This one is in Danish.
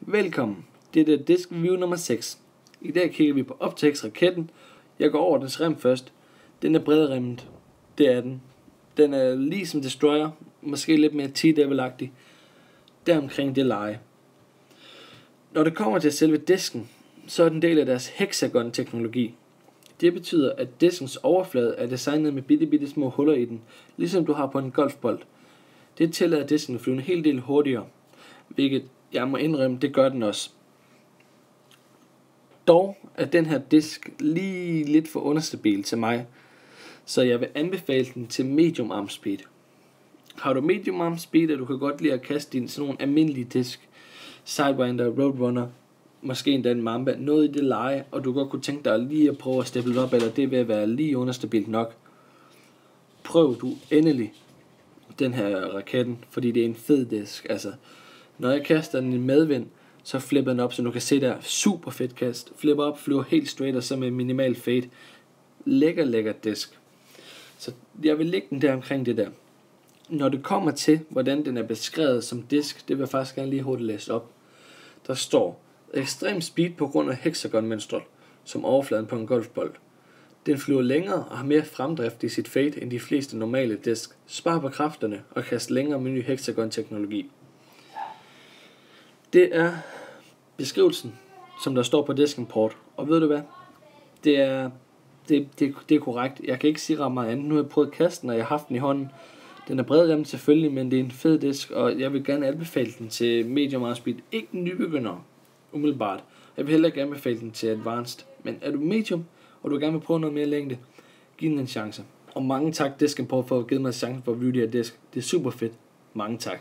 Velkommen. Det er disk review nummer 6. I dag kigger vi på Optex-raketten. Jeg går over dens rem først. Den er bredremmet. Det er den. Den er ligesom Destroyer. Måske lidt mere T-Devil-agtig. Deromkring det leje. Når det kommer til selve disken, så er den del af deres hexagon-teknologi. Det betyder, at diskens overflade er designet med bitte små huller i den, ligesom du har på en golfbold. Det tillader disken at flyve en hel del hurtigere, hvilket jeg må indrømme, det gør den også. Dog er den her disk lige lidt for understabil til mig, så jeg vil anbefale den til medium arm speed. Har du medium arm speed, og du kan godt lide at kaste din sådan nogle almindelige disk, Sidewinder, Roadrunner, måske endda en Mamba, noget i det leje, og du godt kunne tænke dig lige at prøve at steppe op, eller det vil være lige understabilt nok. Prøv du endelig den her raketten, fordi det er en fed disk. Altså, når jeg kaster den i medvind, så flipper den op, så du kan se der, super fedt kast. Flipper op, flyver helt straight, og så med minimal fade. Lækker disk. Så jeg vil lægge den der omkring det der. Når det kommer til, hvordan den er beskrevet som disk, det vil jeg faktisk gerne lige hurtigt læse op. Der står, ekstrem speed på grund af hexagon-mønstret, som overfladen på en golfbold. Den flyver længere og har mere fremdrift i sit fade end de fleste normale disk. Spar på kræfterne og kast længere med ny hexagon-teknologi. Det er beskrivelsen, som der står på disken-port. Og ved du hvad? Det er korrekt. Jeg kan ikke sige ret meget andet. Nu har jeg prøvet at kaste den, og jeg har haft den i hånden. Den er bredremmet selvfølgelig, men det er en fed disk, og jeg vil gerne anbefale den til medium arm speed. Ikke nybegynder, umiddelbart. Jeg vil heller ikke anbefale den til advanced. Men er du medium, og du gerne vil prøve noget mere længde, giv den en chance. Og mange tak Disken for at give mig chancen for at review de her disk. Det er super fedt. Mange tak.